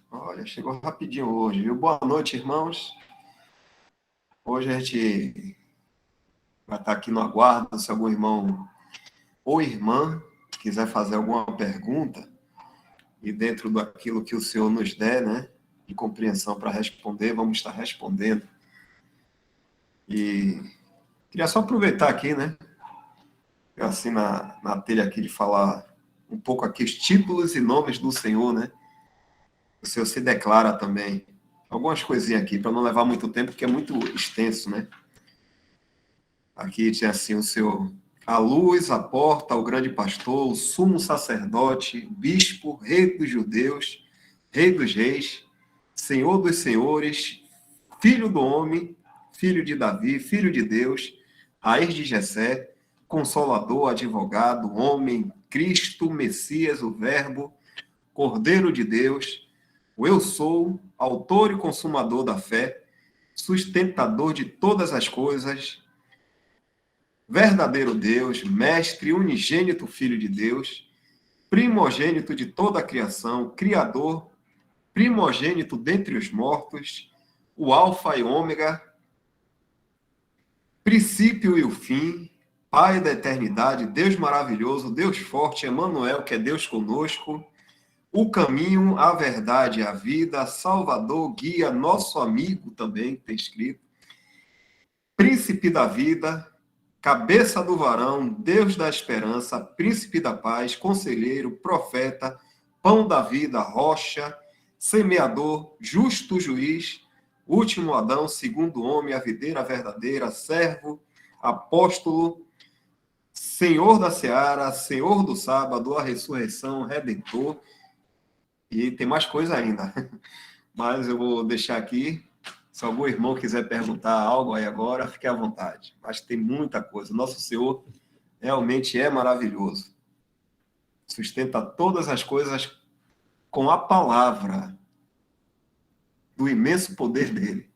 Olha, chegou rapidinho hoje, viu? Boa noite, irmãos. Hoje a gente vai estar aqui no aguardo. Se algum irmão ou irmã quiser fazer alguma pergunta, e dentro daquilo que o Senhor nos der, né, de compreensão para responder, vamos estar respondendo. E queria só aproveitar aqui, né, assim na telha aqui de falar um pouco aqui os títulos e nomes do Senhor, né? O Senhor se declara também. Algumas coisinhas aqui, para não levar muito tempo, porque é muito extenso, né? Aqui tinha assim o Senhor, a luz, a porta, o grande pastor, o sumo sacerdote, bispo, rei dos judeus, rei dos reis, senhor dos senhores, filho do homem, filho de Davi, filho de Deus, raiz de Jessé, consolador, advogado, homem, Cristo, Messias, o Verbo, Cordeiro de Deus, o eu sou, autor e consumador da fé, sustentador de todas as coisas, verdadeiro Deus, mestre, unigênito Filho de Deus, primogênito de toda a criação, criador, primogênito dentre os mortos, o alfa e ômega, princípio e o fim, Pai da eternidade, Deus maravilhoso, Deus forte, Emanuel, que é Deus conosco, o caminho, a verdade, a vida, Salvador, guia, nosso amigo também, tem escrito, príncipe da vida, cabeça do varão, Deus da esperança, príncipe da paz, conselheiro, profeta, pão da vida, rocha, semeador, justo juiz, último Adão, segundo homem, a videira verdadeira, servo, apóstolo, Senhor da seara, Senhor do sábado, a ressurreição, redentor, e tem mais coisa ainda. Mas eu vou deixar aqui. Se algum irmão quiser perguntar algo aí agora, fique à vontade. Mas tem muita coisa. Nosso Senhor realmente é maravilhoso. Sustenta todas as coisas com a palavra do imenso poder dele.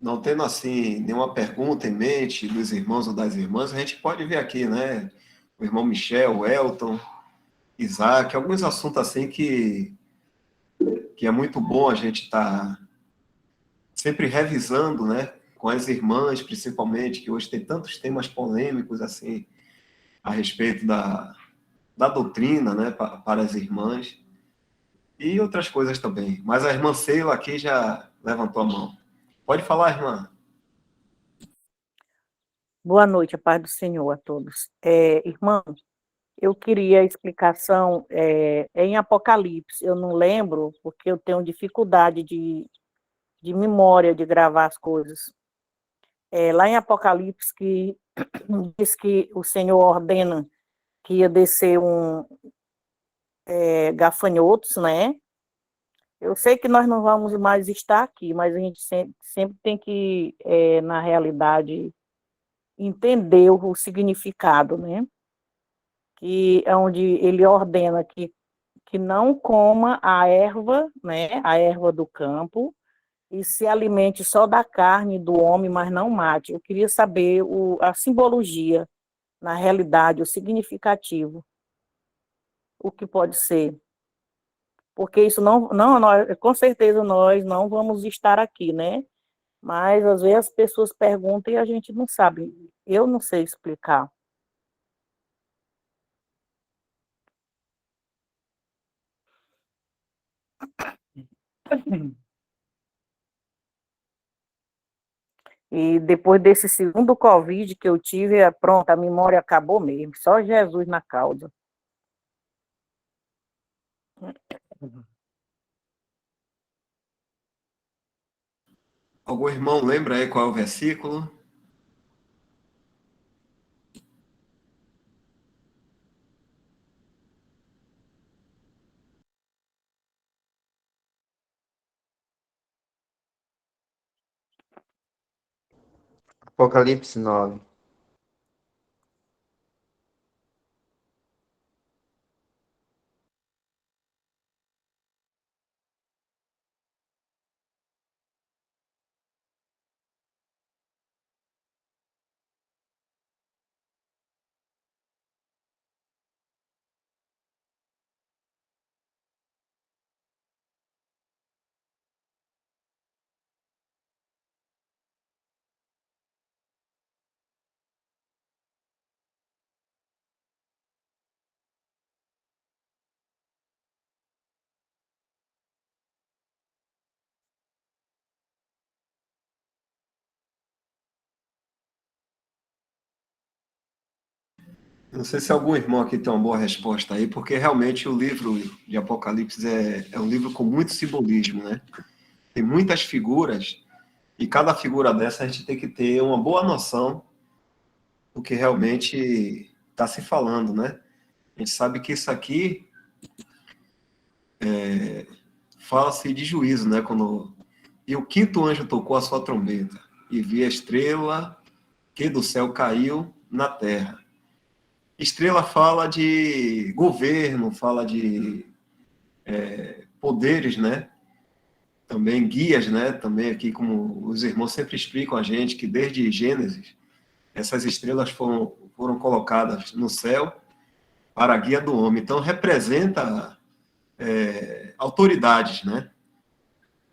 Não tendo assim nenhuma pergunta em mente dos irmãos ou das irmãs, a gente pode ver aqui, né? O irmão Michel, o Elton, Isaac, alguns assuntos assim que é muito bom a gente estar sempre revisando, né? Com as irmãs, principalmente, que hoje tem tantos temas polêmicos assim a respeito da doutrina, né? Para as irmãs e outras coisas também. Mas a irmã Sheila aqui já levantou a mão. Pode falar, irmã. Boa noite, a paz do Senhor a todos. Irmão, eu queria explicação em Apocalipse. Eu não lembro, porque eu tenho dificuldade de memória de gravar as coisas. Lá em Apocalipse, que diz que o Senhor ordena que ia descer gafanhotos, né? Eu sei que nós não vamos mais estar aqui, mas a gente sempre tem que, na realidade, entender o significado, né? Que é onde ele ordena que não coma a erva, né, a erva do campo, e se alimente só da carne do homem, mas não mate. Eu queria saber a simbologia, na realidade, o significativo, o que pode ser. Porque isso com certeza nós não vamos estar aqui, né? Mas às vezes as pessoas perguntam e a gente não sabe. Eu não sei explicar. E depois desse segundo Covid que eu tive, pronto, a memória acabou mesmo. Só Jesus na causa. Algum irmão lembra aí qual é o versículo? Apocalipse 9. Não sei se algum irmão aqui tem uma boa resposta aí, porque realmente o livro de Apocalipse é um livro com muito simbolismo, né? Tem muitas figuras, e cada figura dessa a gente tem que ter uma boa noção do que realmente está se falando, né? A gente sabe que isso aqui fala-se de juízo, né? E o quinto anjo tocou a sua trombeta, e vi a estrela que do céu caiu na terra. Estrela fala de governo, fala de poderes, né? Também guias, né? Também aqui, como os irmãos sempre explicam a gente, que desde Gênesis, essas estrelas foram colocadas no céu para a guia do homem. Então, representa autoridades, né?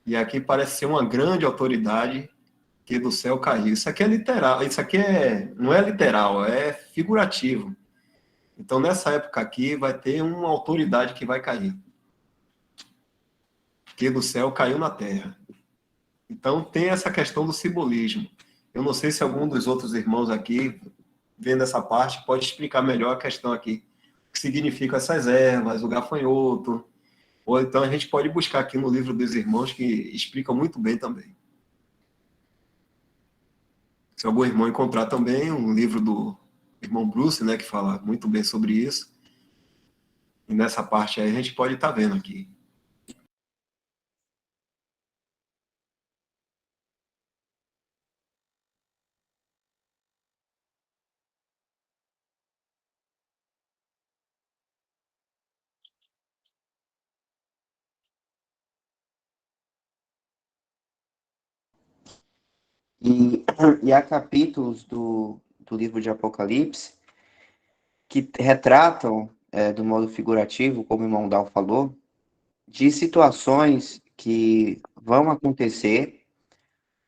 E aqui parece ser uma grande autoridade que do céu caiu. Isso aqui é literal, isso aqui não é literal, é figurativo. Então, nessa época aqui, vai ter uma autoridade que vai cair. Que do céu caiu na terra. Então, tem essa questão do simbolismo. Eu não sei se algum dos outros irmãos aqui, vendo essa parte, pode explicar melhor a questão aqui. O que significam essas ervas, o gafanhoto. Ou então a gente pode buscar aqui no livro dos irmãos, que explica muito bem também. Se algum irmão encontrar também um livro do irmão Bruce, né, que fala muito bem sobre isso, e nessa parte aí a gente pode estar vendo aqui. E há capítulos do livro de Apocalipse que retratam, do modo figurativo, como o irmão Dal falou, de situações que vão acontecer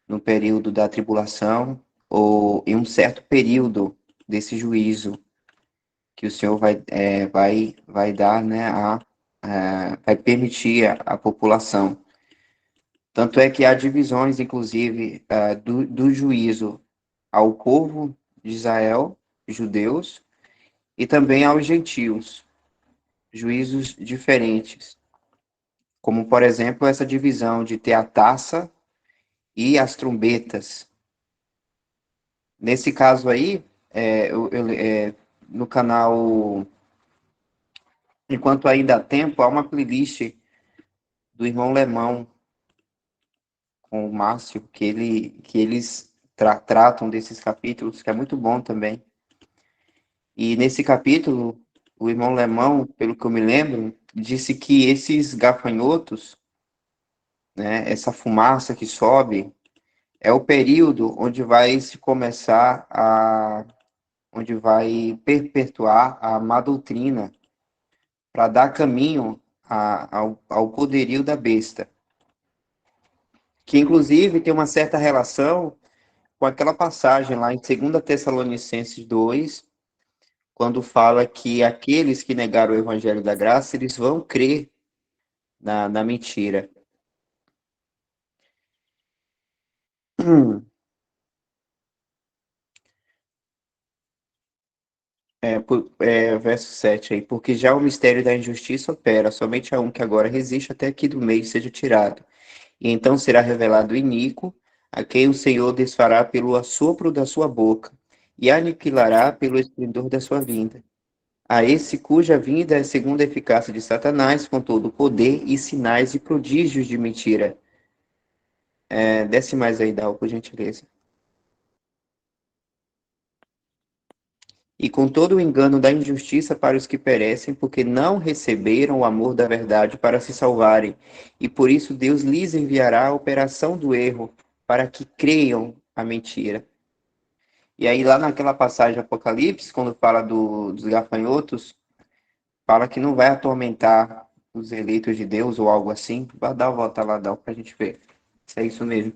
no período da tribulação ou em um certo período desse juízo que o Senhor vai dar, né, vai permitir a população. Tanto é que há divisões, inclusive, do juízo ao povo de Israel, judeus, e também aos gentios, juízos diferentes. Como, por exemplo, essa divisão de ter a taça e as trombetas. Nesse caso aí, no canal Enquanto Ainda Há Tempo, há uma playlist do irmão Lemão com o Márcio, que eles tratam desses capítulos, que é muito bom também. E nesse capítulo, o irmão Lemão, pelo que eu me lembro, disse que esses gafanhotos, né, essa fumaça que sobe, é o período onde vai se começar onde vai perpetuar a má doutrina, para dar caminho ao poderio da besta. Que, inclusive, tem uma certa relação com aquela passagem lá em 2 Tessalonicenses 2, quando fala que aqueles que negaram o evangelho da graça, eles vão crer na mentira. Verso 7 aí, porque já o mistério da injustiça opera, somente a um que agora resiste até que do meio seja tirado. E então será revelado o iníquo, a quem o Senhor desfará pelo assopro da sua boca, e aniquilará pelo esplendor da sua vinda. A esse cuja vinda é segundo a eficácia de Satanás, com todo o poder e sinais e prodígios de mentira. Desce mais aí, Dal, por gentileza. E com todo o engano da injustiça para os que perecem, porque não receberam o amor da verdade para se salvarem. E por isso Deus lhes enviará a operação do erro, para que creiam a mentira. E aí, lá naquela passagem de Apocalipse, quando fala dos gafanhotos, fala que não vai atormentar os eleitos de Deus ou algo assim. Vai dar uma volta lá, dá pra gente ver. Se é isso mesmo.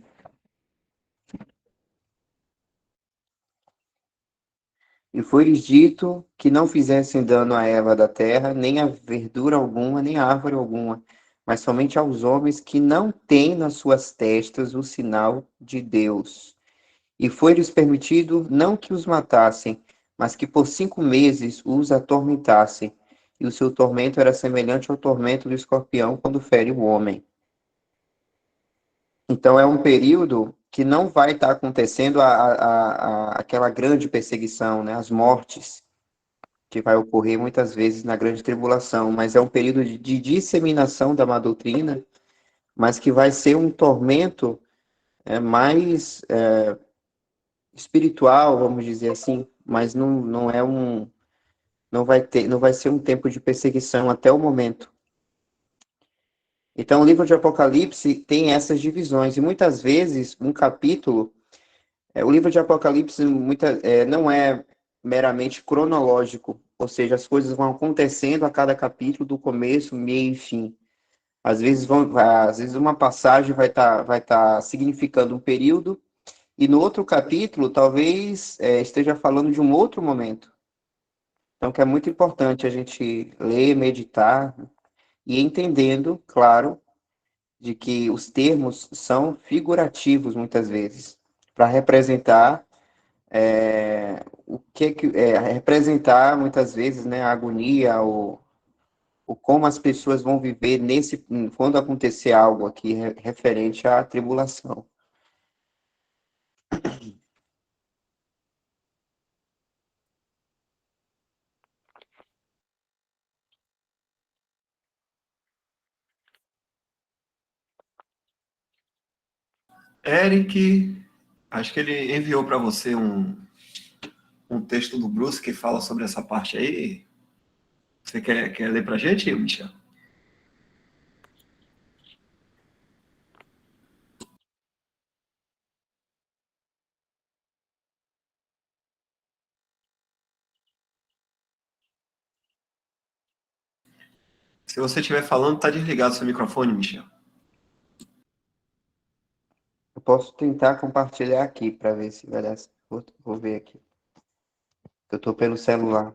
E foi-lhes dito que não fizessem dano à erva da terra, nem a verdura alguma, nem a árvore alguma, mas somente aos homens que não têm nas suas testas o sinal de Deus. E foi-lhes permitido não que os matassem, mas que por 5 meses os atormentassem. E o seu tormento era semelhante ao tormento do escorpião quando fere o homem. Então é um período que não vai estar acontecendo aquela grande perseguição, né? As mortes que vai ocorrer muitas vezes na grande tribulação, mas é um período de disseminação da má doutrina, mas que vai ser um tormento mais espiritual, vamos dizer assim, mas não é não vai ser um tempo de perseguição até o momento. Então, o livro de Apocalipse tem essas divisões, e muitas vezes um capítulo, o livro de Apocalipse não é meramente cronológico, ou seja, as coisas vão acontecendo a cada capítulo, do começo, meio e fim. Às vezes uma passagem vai tá significando um período, e no outro capítulo talvez esteja falando de um outro momento. Então, que é muito importante a gente ler, meditar e entendendo, claro, de que os termos são figurativos muitas vezes, para representar representar muitas vezes, né, a agonia, o como as pessoas vão viver quando acontecer algo aqui referente à tribulação. Eric, acho que ele enviou para você um texto do Bruce que fala sobre essa parte aí. Você quer ler para a gente, Michel? Se você estiver falando, está desligado seu microfone, Michel. Eu posso tentar compartilhar aqui para ver se vai dar. Vou ver aqui. Eu estou pelo celular.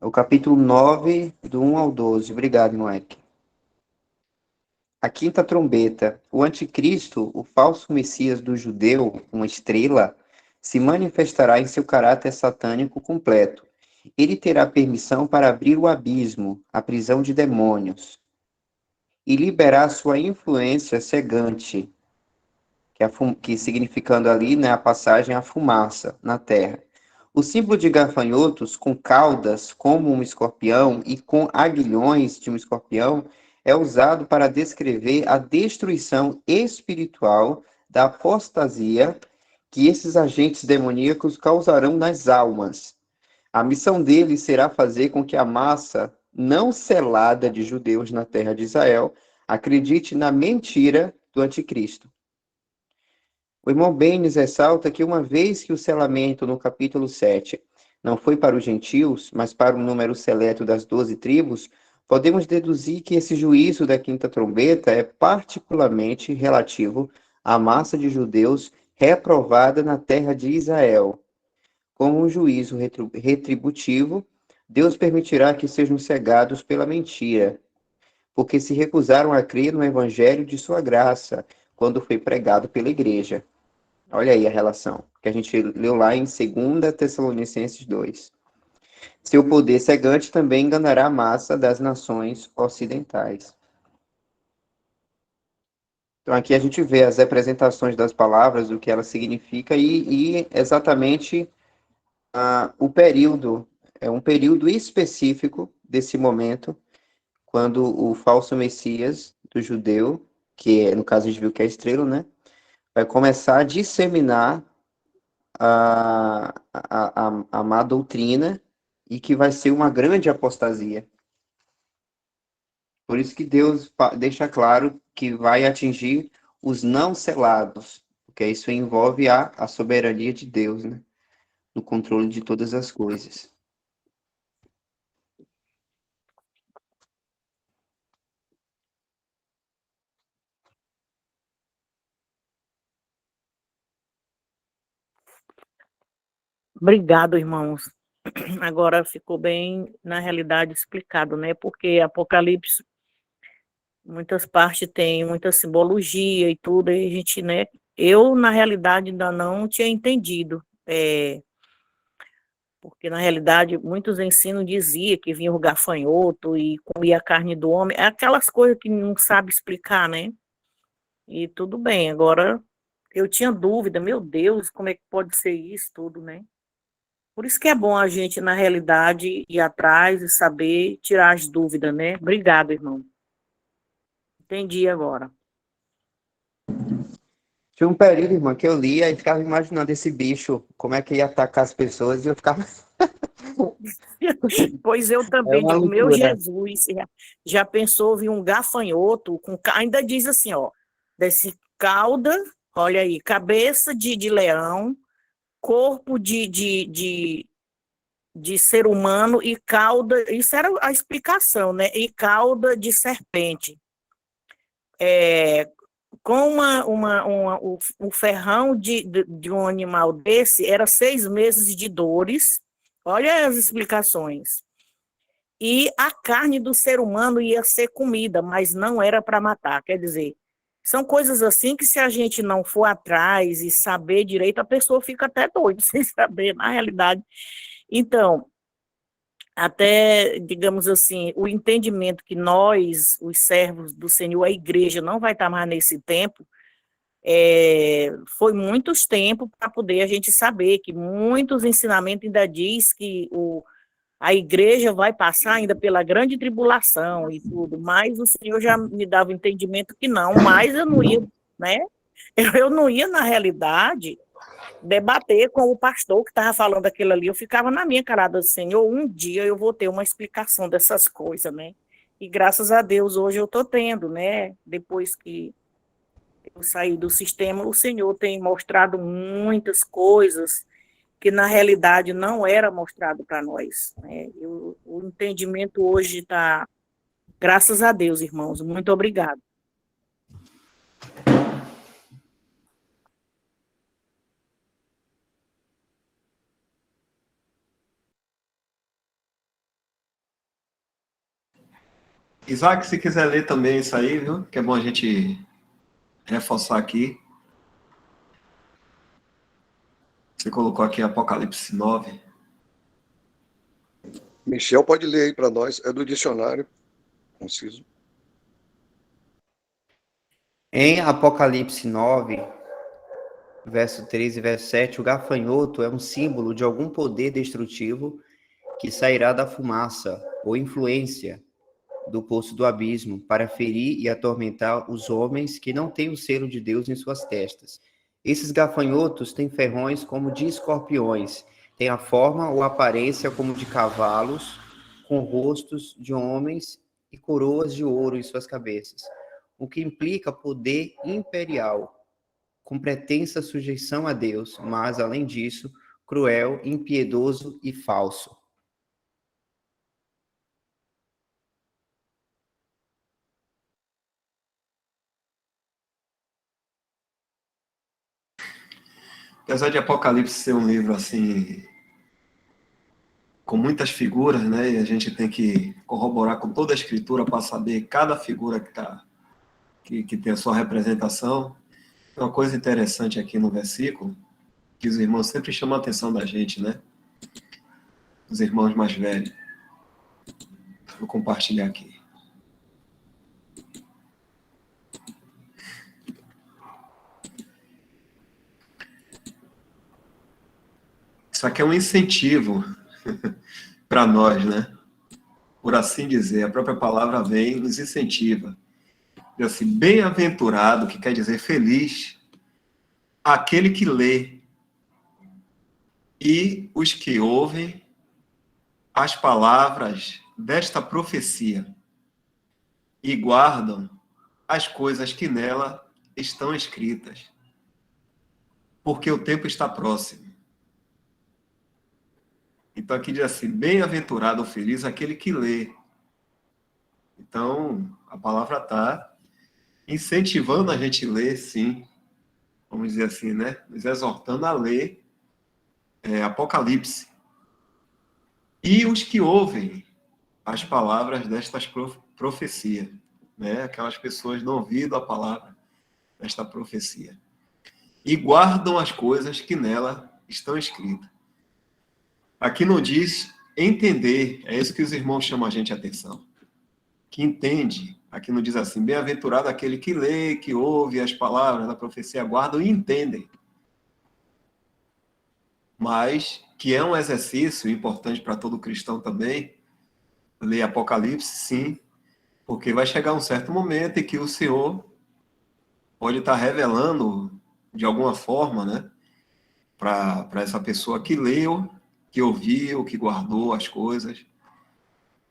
O capítulo 9, do 1 ao 12. Obrigado, Moleque. A quinta trombeta. O anticristo, o falso messias do judeu, uma estrela, se manifestará em seu caráter satânico completo. Ele terá permissão para abrir o abismo, a prisão de demônios, e liberar sua influência cegante, que significando ali, né, a passagem à fumaça na terra. O símbolo de gafanhotos com caudas como um escorpião e com aguilhões de um escorpião é usado para descrever a destruição espiritual da apostasia que esses agentes demoníacos causarão nas almas. A missão deles será fazer com que a massa não selada de judeus na terra de Israel acredite na mentira do anticristo. O irmão Baines ressalta que uma vez que o selamento no capítulo 7 não foi para os gentios, mas para o número seleto das 12 tribos, podemos deduzir que esse juízo da quinta trombeta é particularmente relativo à massa de judeus reprovada na terra de Israel. Como um juízo retributivo, Deus permitirá que sejam cegados pela mentira. porque se recusaram a crer no evangelho de sua graça, quando foi pregado pela igreja. Olha aí a relação, que a gente leu lá em 2 Tessalonicenses 2. Seu poder cegante também enganará a massa das nações ocidentais. Então aqui a gente vê as representações das palavras, o que ela significa e exatamente o período, é um período específico desse momento, quando o falso Messias do judeu, que no caso a gente viu que é a estrela, né, vai começar a disseminar a má doutrina e que vai ser uma grande apostasia. Por isso que Deus deixa claro que vai atingir os não selados, porque isso envolve a soberania de Deus, né, no controle de todas as coisas. Obrigado, irmãos. Agora ficou bem, na realidade, explicado, né? Porque Apocalipse, muitas partes tem muita simbologia e tudo, e a gente, né? Eu, na realidade, ainda não tinha entendido, porque, na realidade, muitos ensinos diziam que vinha o gafanhoto e comia a carne do homem, é aquelas coisas que não sabe explicar, né? E tudo bem, agora eu tinha dúvida, meu Deus, como é que pode ser isso tudo, né? Por isso que é bom a gente, na realidade, ir atrás e saber tirar as dúvidas, né? Obrigado, irmão. Entendi agora. Tinha um período, irmã, que eu lia e ficava imaginando esse bicho, como é que ia atacar as pessoas, e eu ficava... Pois eu É também uma digo, meu loucura. Jesus, já pensou vir um gafanhoto, ainda diz assim, ó, desse cauda, olha aí, cabeça de leão, corpo de ser humano e cauda, isso era a explicação, né? E cauda de serpente. Com o ferrão de um animal desse era 6 meses de dores, olha as explicações. E a carne do ser humano ia ser comida, mas não era para matar. Quer dizer, são coisas assim que se a gente não for atrás e saber direito, a pessoa fica até doida sem saber, na realidade. Então, até, digamos assim, o entendimento que nós, os servos do Senhor, a igreja, não vai estar mais nesse tempo, foi muitos tempos para poder a gente saber que muitos ensinamentos ainda diz que a igreja vai passar ainda pela grande tribulação e tudo, mas o Senhor já me dava o entendimento que não, mas eu não ia, né? Eu não ia, na realidade, debater com o pastor que estava falando aquilo ali, eu ficava na minha carada, Senhor, um dia eu vou ter uma explicação dessas coisas, né? E graças a Deus hoje eu estou tendo, né? Depois que eu saí do sistema, o Senhor tem mostrado muitas coisas que na realidade não era mostrado para nós, né? O entendimento hoje está, graças a Deus, irmãos, muito obrigado. Isaac, se quiser ler também isso aí, viu? Que é bom a gente reforçar aqui. Você colocou aqui Apocalipse 9. Michel pode ler aí para nós, é do dicionário, conciso. Em Apocalipse 9, verso 3 e verso 7, o gafanhoto é um símbolo de algum poder destrutivo que sairá da fumaça ou influência do poço do abismo para ferir e atormentar os homens que não têm o selo de Deus em suas testas. Esses gafanhotos têm ferrões como de escorpiões, têm a forma ou aparência como de cavalos, com rostos de homens e coroas de ouro em suas cabeças, o que implica poder imperial, com pretensa sujeição a Deus, mas, além disso, cruel, impiedoso e falso. Apesar de Apocalipse ser um livro assim, com muitas figuras, né? E a gente tem que corroborar com toda a escritura para saber cada figura que tem a sua representação. Uma coisa interessante aqui no versículo, que os irmãos sempre chamam a atenção da gente, né? Os irmãos mais velhos. Vou compartilhar aqui. Isso aqui é um incentivo para nós, né? Por assim dizer, a própria palavra vem e nos incentiva. Diz assim, bem-aventurado, que quer dizer feliz, aquele que lê e os que ouvem as palavras desta profecia e guardam as coisas que nela estão escritas, porque o tempo está próximo. Então aqui diz assim, bem-aventurado ou feliz aquele que lê. Então, a palavra está incentivando a gente a ler, sim. Vamos dizer assim, né? Nos exortando a ler Apocalipse. E os que ouvem as palavras destas profecias, né? Aquelas pessoas não ouvindo a palavra desta profecia. E guardam as coisas que nela estão escritas. Aqui não diz entender, é isso que os irmãos chamam a gente a atenção. Que entende, aqui não diz assim, bem-aventurado aquele que lê, que ouve as palavras da profecia, guardam e entendem. Mas que é um exercício importante para todo cristão também, ler Apocalipse, sim, porque vai chegar um certo momento em que o Senhor pode estar revelando, de alguma forma, né, para essa pessoa que leu, que ouviu, que guardou as coisas,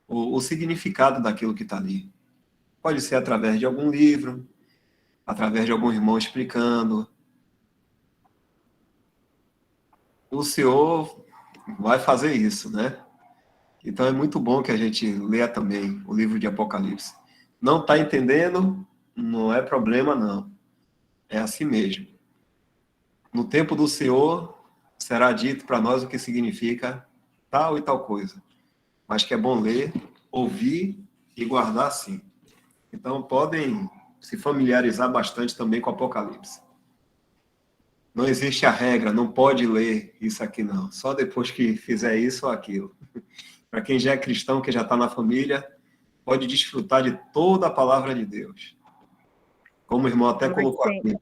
o significado daquilo que está ali. Pode ser através de algum livro, através de algum irmão explicando. O Senhor vai fazer isso, né? Então é muito bom que a gente leia também o livro de Apocalipse. Não está entendendo? Não é problema, não. É assim mesmo. No tempo do Senhor, será dito para nós o que significa tal e tal coisa. Mas que é bom ler, ouvir e guardar sim. Então podem se familiarizar bastante também com Apocalipse. Não existe a regra, não pode ler isso aqui não. Só depois que fizer isso ou aquilo. Para quem já é cristão, que já está na família, pode desfrutar de toda a palavra de Deus. Como o irmão até colocou aqui. Tem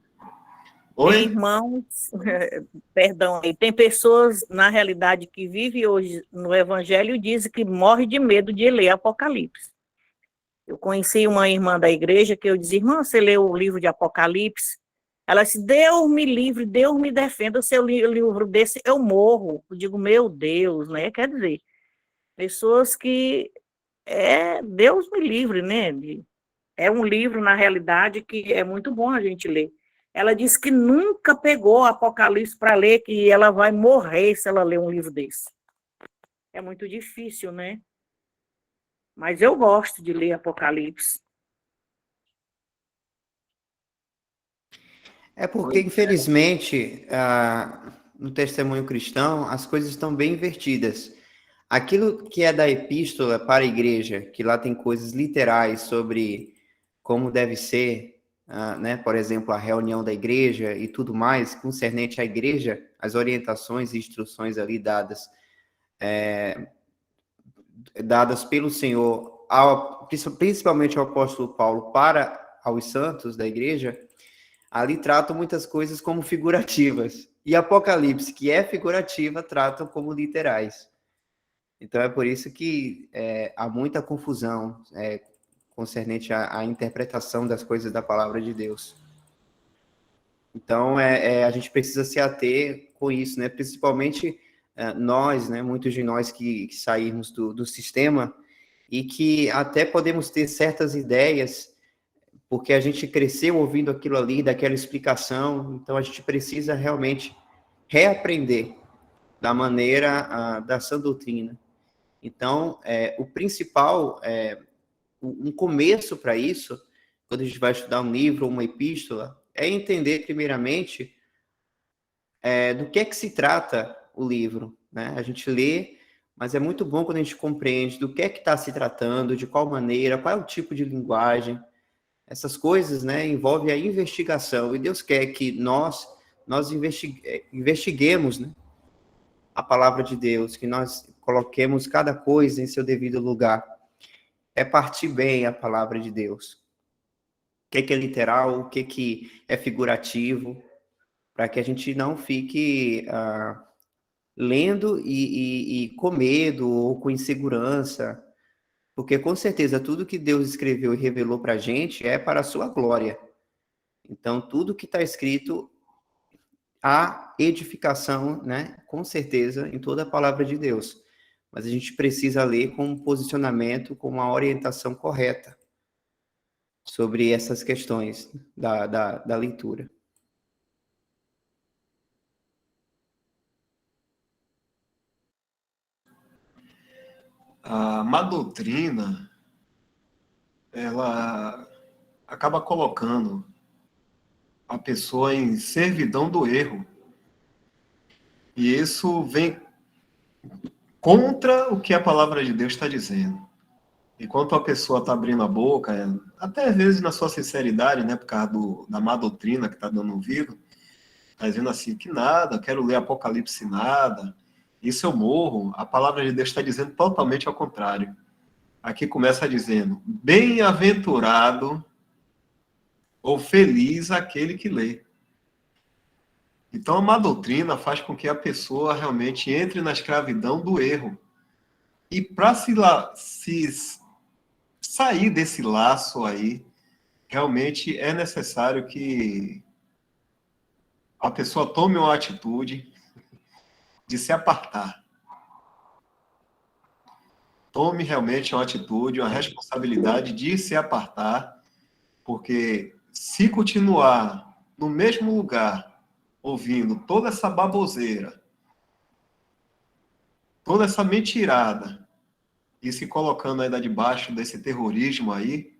Oi? irmãos, perdão, aí, tem pessoas, na realidade, que vivem hoje no Evangelho e dizem que morre de medo de ler Apocalipse. Eu conheci uma irmã da igreja que eu disse, irmã, você leu o livro de Apocalipse? Ela disse, Deus me livre, Deus me defenda, se eu li o livro desse, eu morro. Eu digo, meu Deus, né? Quer dizer, pessoas que, Deus me livre, né? É um livro, na realidade, que é muito bom a gente ler. Ela disse que nunca pegou Apocalipse para ler, que ela vai morrer se ela ler um livro desse. É muito difícil, né? Mas eu gosto de ler Apocalipse. É porque, infelizmente, no testemunho cristão, as coisas estão bem invertidas. Aquilo que é da epístola para a igreja, que lá tem coisas literais sobre como deve ser, né, por exemplo, a reunião da igreja e tudo mais, concernente à igreja, as orientações e instruções ali dadas pelo Senhor, principalmente ao apóstolo Paulo, para aos santos da igreja, ali tratam muitas coisas como figurativas. E Apocalipse, que é figurativa, tratam como literais. Então é por isso que há muita confusão concernente à interpretação das coisas da palavra de Deus. Então a gente precisa se ater com isso, né? Principalmente nós, né? Muitos de nós que saímos do sistema e que até podemos ter certas ideias porque a gente cresceu ouvindo aquilo ali, daquela explicação, então a gente precisa realmente reaprender da maneira da sã doutrina. Então, o principal, um começo para isso, quando a gente vai estudar um livro ou uma epístola, é entender primeiramente do que é que se trata o livro, né? A gente lê mas é muito bom quando a gente compreende do que é que está se tratando, de qual maneira, qual é o tipo de linguagem. Essas coisas, né, envolvem a investigação, e Deus quer que nós investiguemos, né, a palavra de Deus, que nós coloquemos cada coisa em seu devido lugar. É partir bem a palavra de Deus. O que é literal, o que é figurativo, para que a gente não fique lendo e com medo ou com insegurança, porque com certeza tudo que Deus escreveu e revelou para a gente é para a sua glória. Então, tudo que está escrito, há edificação, né, com certeza, em toda a palavra de Deus. Mas a gente precisa ler com um posicionamento, com uma orientação correta sobre essas questões da leitura. A má doutrina, ela acaba colocando a pessoa em servidão do erro. E isso vem contra o que a palavra de Deus está dizendo. Enquanto a pessoa está abrindo a boca, até às vezes na sua sinceridade, né, por causa da má doutrina que está dando ouvido, está dizendo assim, que nada, quero ler Apocalipse nada, isso eu morro. A palavra de Deus está dizendo totalmente ao contrário. Aqui começa dizendo, bem-aventurado ou feliz aquele que lê. Então a má doutrina faz com que a pessoa realmente entre na escravidão do erro. E para se sair desse laço aí, realmente é necessário que a pessoa tome uma atitude de se apartar. Tome realmente uma atitude, uma responsabilidade de se apartar, porque se continuar no mesmo lugar, ouvindo toda essa baboseira, toda essa mentirada, e se colocando ainda debaixo desse terrorismo aí,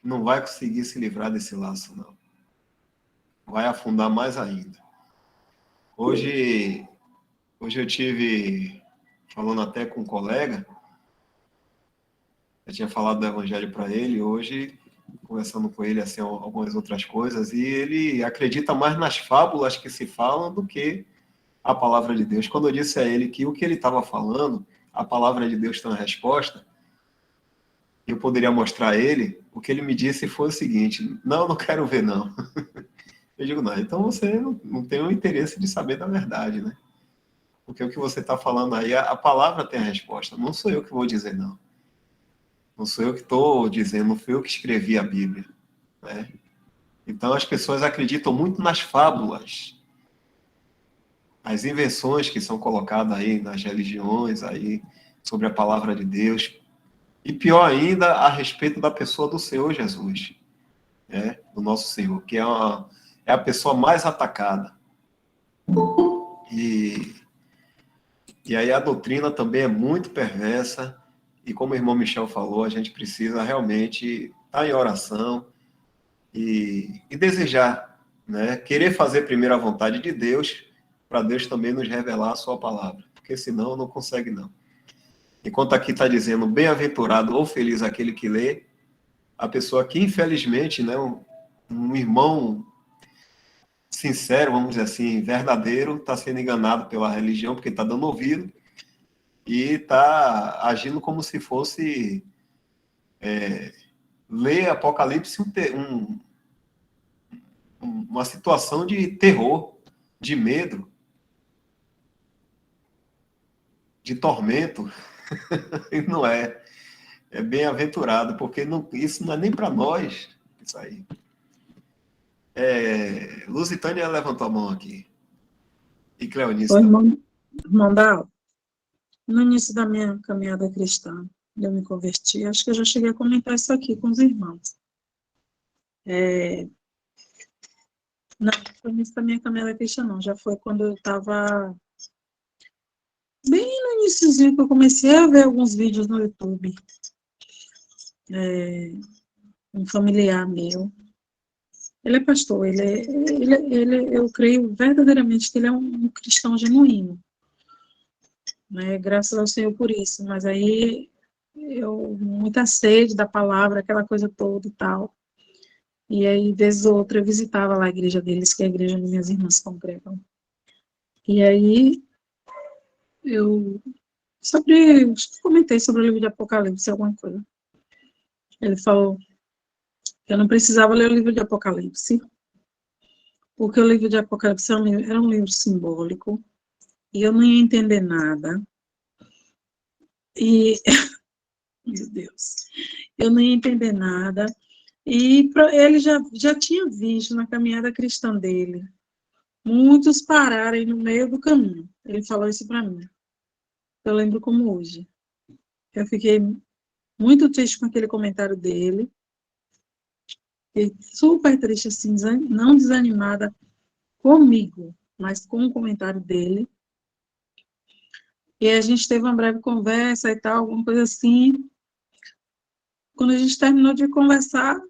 não vai conseguir se livrar desse laço, não. Vai afundar mais ainda. Hoje eu tive, falando até com um colega, eu tinha falado do evangelho para ele, hoje, conversando com ele assim, algumas outras coisas, e ele acredita mais nas fábulas que se falam do que a palavra de Deus. Quando eu disse a ele que o que ele estava falando, a palavra de Deus tem uma resposta, eu poderia mostrar a ele, o que ele me disse foi o seguinte, não quero ver, não. Eu digo, não, então você não tem o interesse de saber da verdade, né? Porque o que você está falando aí, a palavra tem a resposta, não sou eu que vou dizer, não. Não sou eu que estou dizendo, não fui eu que escrevi a Bíblia, né? Então as pessoas acreditam muito nas fábulas, as invenções que são colocadas aí nas religiões, aí, sobre a palavra de Deus, e pior ainda, a respeito da pessoa do Senhor Jesus, né? Do nosso Senhor, que é a pessoa mais atacada. E aí a doutrina também é muito perversa, e como o irmão Michel falou, a gente precisa realmente estar em oração e desejar, né? Querer fazer primeiro a vontade de Deus, para Deus também nos revelar a sua palavra, porque senão não consegue não. Enquanto aqui está dizendo, bem-aventurado ou feliz aquele que lê, a pessoa que infelizmente, né, um irmão sincero, vamos dizer assim, verdadeiro, está sendo enganado pela religião, porque está dando ouvido, e está agindo como se fosse ler Apocalipse uma situação de terror, de medo, de tormento. E não é. É bem-aventurado, porque isso não é nem para nós, isso aí. Lusitânia levantou a mão aqui. E Cleonice também. Irmão Dal, no início da minha caminhada cristã, eu me converti, acho que eu já cheguei a comentar isso aqui com os irmãos. Não foi no início da minha caminhada cristã, não. Já foi quando eu estava bem no iníciozinho que eu comecei a ver alguns vídeos no YouTube. Um familiar meu. Ele é pastor, eu creio verdadeiramente que ele é um cristão genuíno. né? Graças ao Senhor por isso. Mas aí, muita sede da palavra, aquela coisa toda e tal. E aí, vez ou outra, eu visitava lá a igreja deles, que é a igreja onde minhas irmãs congregam. E aí, eu acho que comentei sobre o livro de Apocalipse, alguma coisa. Ele falou que eu não precisava ler o livro de Apocalipse, porque o livro de Apocalipse era um livro simbólico, e eu não ia entender nada. E, meu Deus, eu não ia entender nada. E ele já tinha visto na caminhada cristã dele muitos pararem no meio do caminho. Ele falou isso para mim. Eu lembro como hoje. Eu fiquei muito triste com aquele comentário dele. Fiquei super triste, assim, não desanimada comigo, mas com o comentário dele. E a gente teve uma breve conversa e tal, alguma coisa assim. Quando a gente terminou de conversar,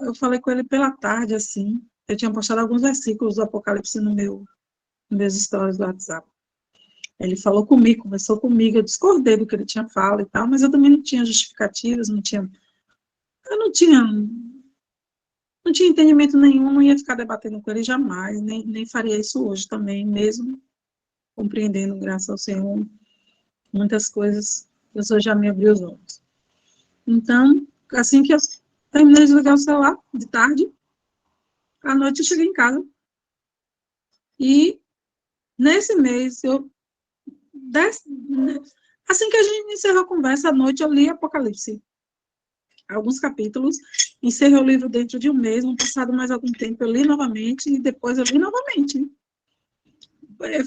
eu falei com ele pela tarde, assim. Eu tinha postado alguns versículos do Apocalipse nos meus stories do WhatsApp. Ele falou comigo, conversou comigo, eu discordei do que ele tinha falado e tal, mas eu também não tinha justificativas, eu não tinha entendimento nenhum, não ia ficar debatendo com ele jamais, nem faria isso hoje também, mesmo compreendendo, graças ao Senhor, muitas coisas, eu só já me abri os olhos. Então, assim que eu terminei de ligar o celular, de tarde, à noite eu cheguei em casa, e nesse mês, assim que a gente encerrou a conversa, à noite eu li Apocalipse, alguns capítulos, encerrei o livro dentro de um mês, no passado mais algum tempo eu li novamente, e depois eu li novamente.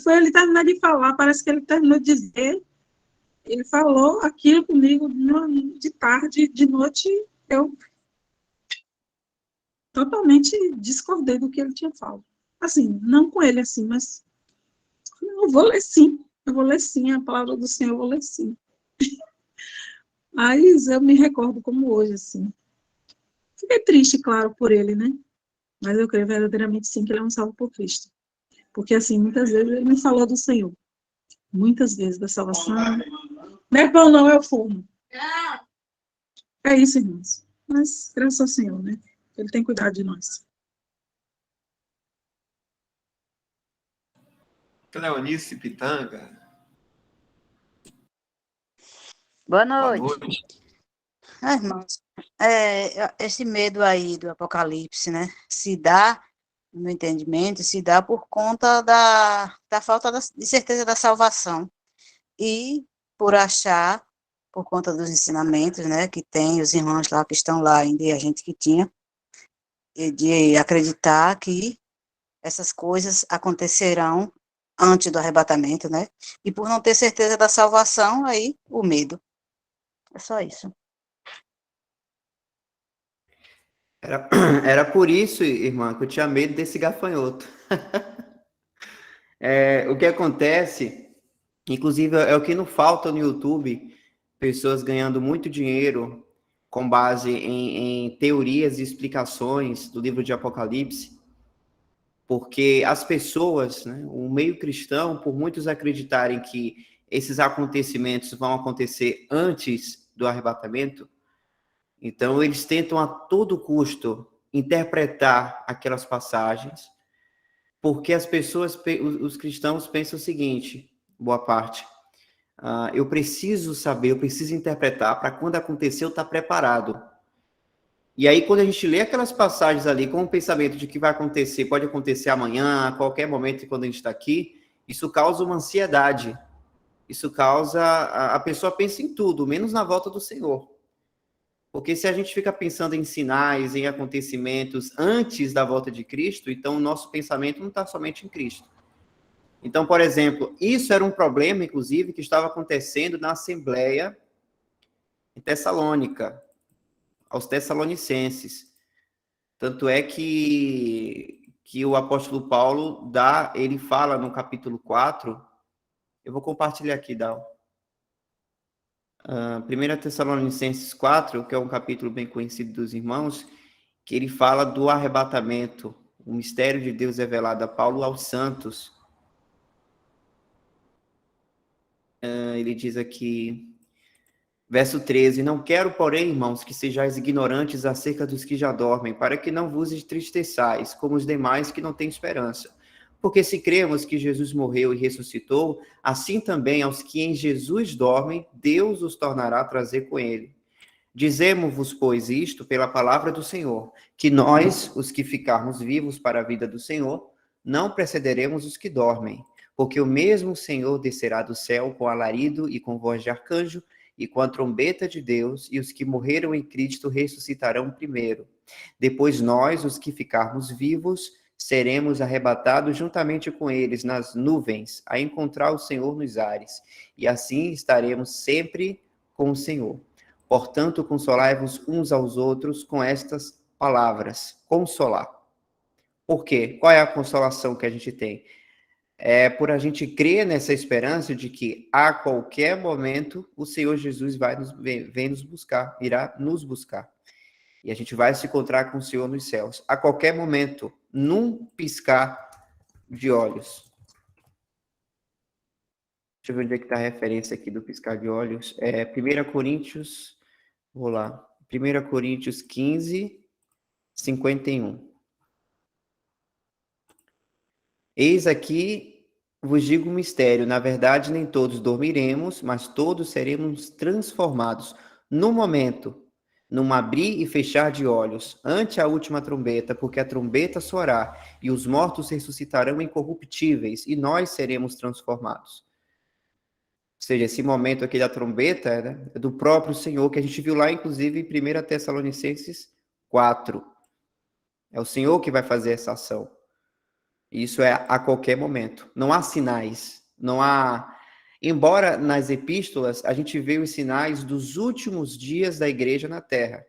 Foi ele terminar de falar, parece que ele terminou de dizer, ele falou aquilo comigo de tarde, de noite, eu totalmente discordei do que ele tinha falado. Assim, não com ele assim, mas eu vou ler sim, a palavra do Senhor eu vou ler sim. Mas eu me recordo como hoje, assim. Fiquei triste, claro, por ele, né? Mas eu creio verdadeiramente sim que ele é um salvo por Cristo. Porque, assim, muitas vezes ele me falou do Senhor. Muitas vezes da salvação. Não é pão, não, é o forno. É isso, irmãos. Mas, graças ao Senhor, né? Ele tem cuidado de nós. Cleonice Pitanga, Boa boa noite. noite. Irmãos, esse medo aí do apocalipse, né? Se dá, no meu entendimento, se dá por conta da falta de certeza da salvação. E por achar, por conta dos ensinamentos, né? Que tem os irmãos lá que estão lá ainda e a gente que tinha, e de acreditar que essas coisas acontecerão antes do arrebatamento, né? E por não ter certeza da salvação, aí o medo. É só isso. Era por isso, irmã, que eu tinha medo desse gafanhoto. O que acontece, inclusive, é o que não falta no YouTube, pessoas ganhando muito dinheiro com base em teorias e explicações do livro de Apocalipse, porque as pessoas, né, o meio cristão, por muitos acreditarem que esses acontecimentos vão acontecer antes do arrebatamento, então eles tentam a todo custo interpretar aquelas passagens, porque as pessoas, os cristãos pensam o seguinte, boa parte, eu preciso saber, eu preciso interpretar, para quando acontecer eu estar preparado. E aí, quando a gente lê aquelas passagens ali com o pensamento de que vai acontecer, pode acontecer amanhã, a qualquer momento, quando a gente está aqui, isso causa uma ansiedade. Isso causa... A pessoa pensa em tudo, menos na volta do Senhor. Porque se a gente fica pensando em sinais, em acontecimentos antes da volta de Cristo, então o nosso pensamento não está somente em Cristo. Então, por exemplo, isso era um problema, inclusive, que estava acontecendo na Assembleia em Tessalônica, aos Tessalonicenses. Tanto é que o apóstolo Paulo ele fala no capítulo 4, eu vou compartilhar aqui, Dal. 1 Tessalonicenses 4, que é um capítulo bem conhecido dos irmãos, que ele fala do arrebatamento, o mistério de Deus revelado a Paulo aos santos. ele diz aqui, verso 13, não quero, porém, irmãos, que sejais ignorantes acerca dos que já dormem, para que não vos entristeçais, como os demais que não têm esperança. Porque se cremos que Jesus morreu e ressuscitou, assim também aos que em Jesus dormem, Deus os tornará a trazer com ele. Dizemos-vos, pois, isto pela palavra do Senhor, que nós, os que ficarmos vivos para a vida do Senhor, não precederemos os que dormem, porque o mesmo Senhor descerá do céu com alarido e com voz de arcanjo, e com a trombeta de Deus, e os que morreram em Cristo ressuscitarão primeiro. Depois nós, os que ficarmos vivos, seremos arrebatados juntamente com eles nas nuvens, a encontrar o Senhor nos ares, e assim estaremos sempre com o Senhor. Portanto, consolai-vos uns aos outros com estas palavras. Consolar. Por quê? Qual é a consolação que a gente tem? É por a gente crer nessa esperança de que a qualquer momento o Senhor Jesus vem nos buscar, irá nos buscar. E a gente vai se encontrar com o Senhor nos céus. A qualquer momento, num piscar de olhos. Deixa eu ver onde é que está a referência aqui do piscar de olhos. 1 Coríntios, vou lá. 1 Coríntios 15, 51. Eis aqui, vos digo um mistério. Na verdade, nem todos dormiremos, mas todos seremos transformados. No momento, num abrir e fechar de olhos, ante a última trombeta, porque a trombeta soará, e os mortos ressuscitarão incorruptíveis, e nós seremos transformados. Ou seja, esse momento aqui da trombeta, né, é do próprio Senhor, que a gente viu lá, inclusive, em 1 Tessalonicenses 4. É o Senhor que vai fazer essa ação. Isso é a qualquer momento. Não há sinais, não há... Embora nas epístolas a gente vê os sinais dos últimos dias da igreja na Terra,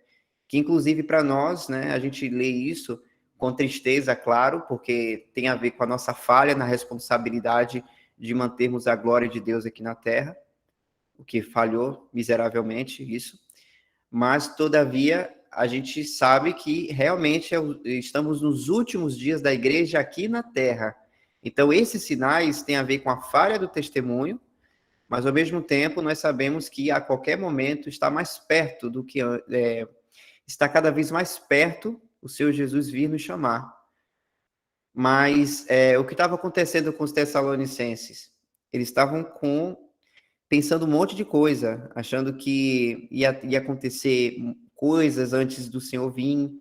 que inclusive para nós, né, a gente lê isso com tristeza, claro, porque tem a ver com a nossa falha na responsabilidade de mantermos a glória de Deus aqui na Terra, o que falhou miseravelmente isso, mas todavia a gente sabe que realmente estamos nos últimos dias da igreja aqui na Terra. Então esses sinais têm a ver com a falha do testemunho, mas ao mesmo tempo nós sabemos que a qualquer momento está mais perto do que está cada vez mais perto o Senhor Jesus vir nos chamar. Mas o que estava acontecendo com os Tessalonicenses? Eles estavam pensando um monte de coisa, achando que ia acontecer coisas antes do Senhor vir,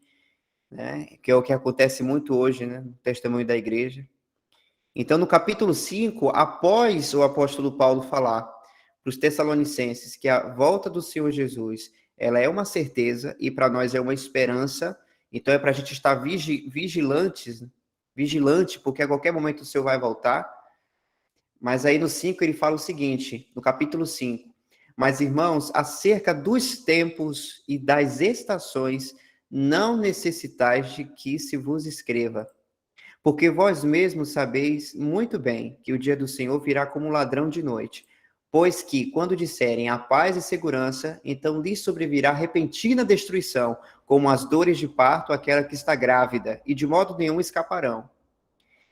né? Que é o que acontece muito hoje, né? No testemunho da igreja. Então, no capítulo 5, após o apóstolo Paulo falar para os Tessalonicenses que a volta do Senhor Jesus, ela é uma certeza e para nós é uma esperança, então é para a gente estar vigilante, porque a qualquer momento o Senhor vai voltar. Mas aí no 5 ele fala o seguinte, no capítulo 5, mas irmãos, acerca dos tempos e das estações, não necessitais de que se vos escreva, porque vós mesmos sabeis muito bem que o dia do Senhor virá como um ladrão de noite, pois que, quando disserem a paz e segurança, então lhes sobrevirá repentina destruição, como as dores de parto àquela que está grávida, e de modo nenhum escaparão.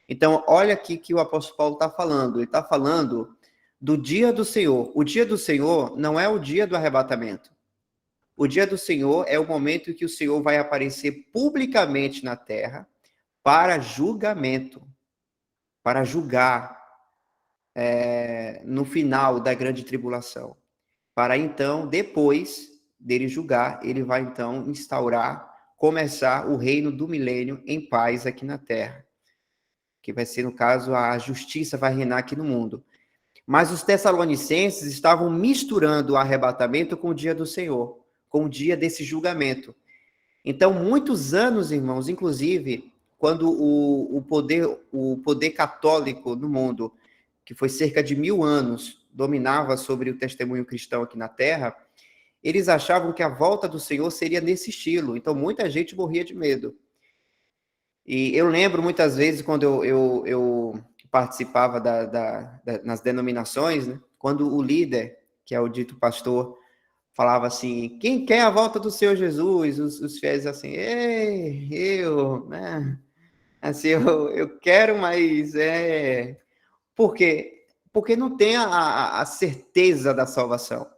Então, olha aqui que o apóstolo Paulo está falando. Ele está falando do dia do Senhor. O dia do Senhor não é o dia do arrebatamento. O dia do Senhor é o momento em que o Senhor vai aparecer publicamente na terra para julgamento, para julgar no final da grande tribulação. Para então, depois dele julgar, ele vai então começar o reino do milênio em paz aqui na terra. Que vai ser, no caso, a justiça vai reinar aqui no mundo. Mas os tessalonicenses estavam misturando o arrebatamento com o dia do Senhor, com o dia desse julgamento. Então, muitos anos, irmãos, inclusive, quando o poder católico no mundo, que foi cerca de 1000 anos, dominava sobre o testemunho cristão aqui na Terra, eles achavam que a volta do Senhor seria nesse estilo. Então, muita gente morria de medo. E eu lembro muitas vezes, quando eu participava nas denominações, né, quando o líder, que é o dito pastor, falava assim, quem quer a volta do Senhor Jesus? Os fiéis assim, né? Assim, eu quero, mas Por quê? porque não tem a certeza da salvação.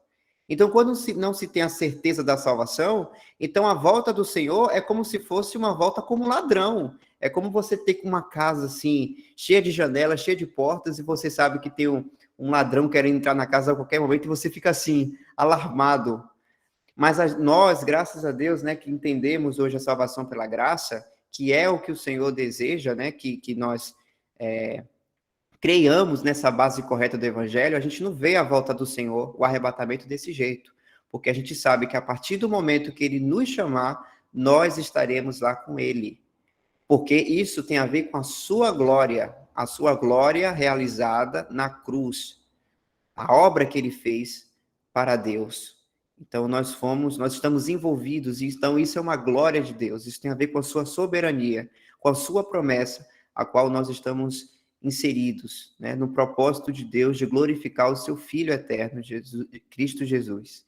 Então, quando não se tem a certeza da salvação, então a volta do Senhor é como se fosse uma volta como ladrão. É como você ter uma casa assim, cheia de janelas, cheia de portas, e você sabe que tem um ladrão querendo entrar na casa a qualquer momento, e você fica assim, alarmado. Mas nós, graças a Deus, né, que entendemos hoje a salvação pela graça, que é o que o Senhor deseja, né, que nós creiamos nessa base correta do Evangelho, a gente não vê a volta do Senhor, o arrebatamento desse jeito, porque a gente sabe que a partir do momento que Ele nos chamar, nós estaremos lá com Ele, porque isso tem a ver com a sua glória realizada na cruz, a obra que Ele fez para Deus. Então, nós estamos envolvidos, e então isso é uma glória de Deus, isso tem a ver com a sua soberania, com a sua promessa, a qual nós estamos inseridos, né, no propósito de Deus de glorificar o seu Filho eterno, Cristo Jesus.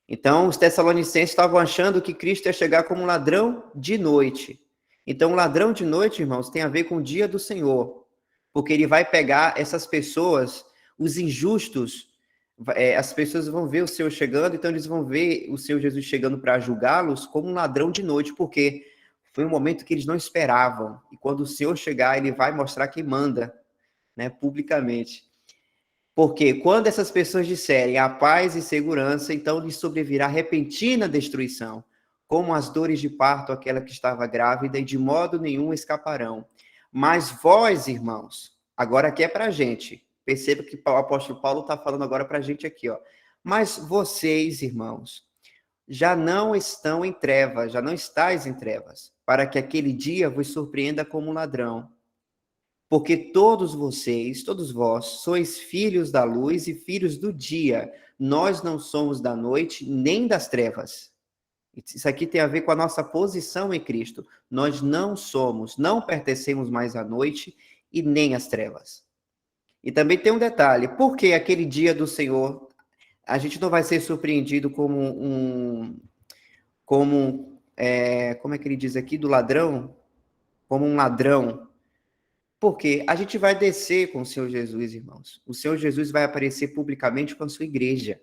Então, os tessalonicenses estavam achando que Cristo ia chegar como um ladrão de noite. Então, o ladrão de noite, irmãos, tem a ver com o dia do Senhor, porque ele vai pegar essas pessoas, os injustos, as pessoas vão ver o Senhor chegando, então eles vão ver o Senhor Jesus chegando para julgá-los como um ladrão de noite, porque foi um momento que eles não esperavam. E quando o Senhor chegar, ele vai mostrar quem manda, né, publicamente. Porque quando essas pessoas disserem a paz e segurança, então lhes sobrevirá repentina destruição, como as dores de parto àquela que estava grávida, e de modo nenhum escaparão. Mas vós, irmãos, agora aqui é para a gente. Perceba que o apóstolo Paulo está falando agora para a gente aqui, ó. Mas vocês, irmãos, já não estão em trevas, já não estáis em trevas, para que aquele dia vos surpreenda como um ladrão. Porque todos vós, sois filhos da luz e filhos do dia. Nós não somos da noite nem das trevas. Isso aqui tem a ver com a nossa posição em Cristo. Nós não pertencemos mais à noite e nem às trevas. E também tem um detalhe, porque aquele dia do Senhor, a gente não vai ser surpreendido como como é que ele diz aqui, do ladrão? Como um ladrão. Porque a gente vai descer com o Senhor Jesus, irmãos. O Senhor Jesus vai aparecer publicamente com a sua igreja.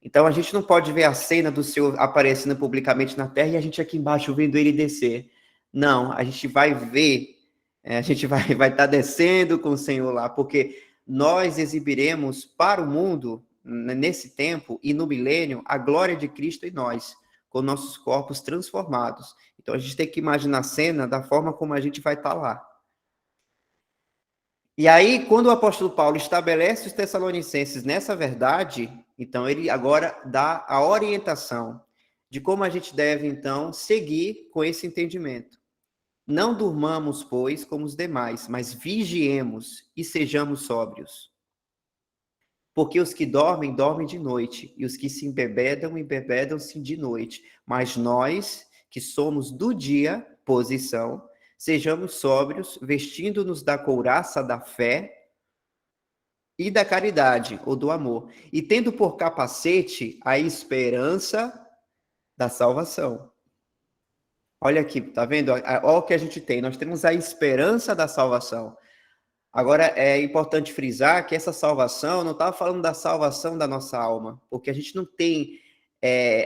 Então, a gente não pode ver a cena do Senhor aparecendo publicamente na terra e a gente aqui embaixo vendo ele descer. Não, a gente vai ver, a gente vai estar descendo com o Senhor lá, porque nós exibiremos para o mundo, nesse tempo e no milênio, a glória de Cristo em nós, com nossos corpos transformados. Então, a gente tem que imaginar a cena da forma como a gente vai estar lá. E aí, quando o apóstolo Paulo estabelece os tessalonicenses nessa verdade, então ele agora dá a orientação de como a gente deve, então, seguir com esse entendimento. Não durmamos, pois, como os demais, mas vigiemos e sejamos sóbrios. Porque os que dormem, dormem de noite, e os que se embebedam, embebedam-se de noite. Mas nós, que somos do dia, posição, sejamos sóbrios, vestindo-nos da couraça da fé e da caridade, ou do amor, e tendo por capacete a esperança da salvação. Olha aqui, tá vendo? Olha o que a gente tem. Nós temos a esperança da salvação. Agora, é importante frisar que essa salvação, não estava falando da salvação da nossa alma, porque a gente não tem,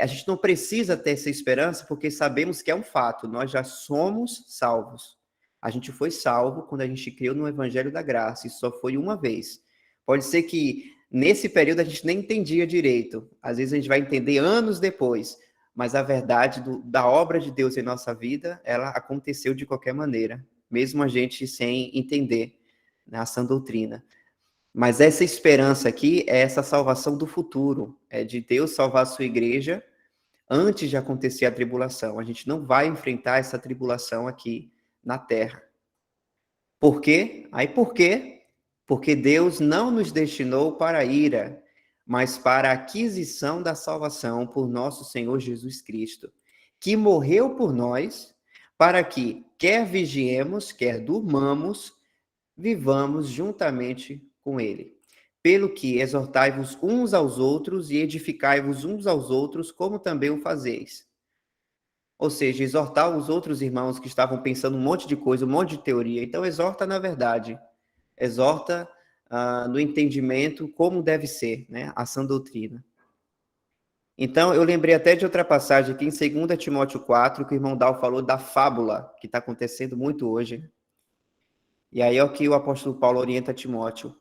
a gente não precisa ter essa esperança, porque sabemos que é um fato, nós já somos salvos. A gente foi salvo quando a gente creu no Evangelho da Graça, e só foi uma vez. Pode ser que nesse período a gente nem entendia direito, às vezes a gente vai entender anos depois, mas a verdade da obra de Deus em nossa vida, ela aconteceu de qualquer maneira, mesmo a gente sem entender na sã doutrina. Mas essa esperança aqui é essa salvação do futuro, é de Deus salvar a sua igreja antes de acontecer a tribulação. A gente não vai enfrentar essa tribulação aqui na terra. Por quê? Por quê? Porque Deus não nos destinou para a ira, mas para a aquisição da salvação por nosso Senhor Jesus Cristo, que morreu por nós, para que, quer vigiemos, quer durmamos, vivamos juntamente com ele. Pelo que exortai-vos uns aos outros e edificai-vos uns aos outros, como também o fazeis. Ou seja, exortar os outros irmãos que estavam pensando um monte de coisa, um monte de teoria. Então, exorta na verdade. Exorta no entendimento como deve ser, né, a sã doutrina. Então, eu lembrei até de outra passagem aqui em 2 Timóteo 4, que o irmão Dal falou da fábula, que está acontecendo muito hoje. E aí é o que o apóstolo Paulo orienta Timóteo.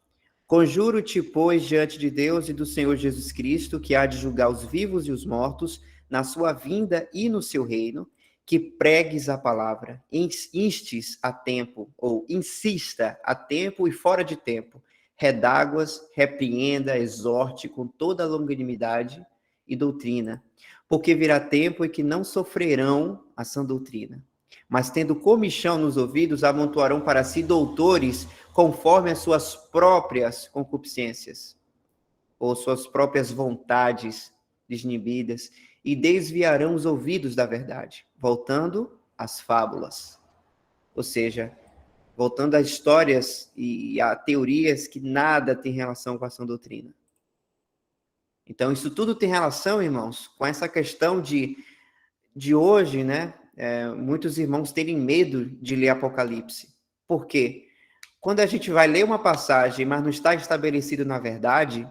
Conjuro-te, pois, diante de Deus e do Senhor Jesus Cristo, que há de julgar os vivos e os mortos, na sua vinda e no seu reino, que pregues a palavra, instes a tempo, ou insista a tempo e fora de tempo, redáguas, repreenda, exorte com toda a longanimidade e doutrina, porque virá tempo em que não sofrerão a sã doutrina, mas tendo comichão nos ouvidos, amontoarão para si doutores conforme as suas próprias concupiscências, ou suas próprias vontades desinibidas, e desviarão os ouvidos da verdade, voltando às fábulas. Ou seja, voltando a histórias e a teorias que nada tem relação com a sã doutrina. Então, isso tudo tem relação, irmãos, com essa questão de hoje, né? Muitos irmãos terem medo de ler Apocalipse. Por quê? Quando a gente vai ler uma passagem, mas não está estabelecido na verdade,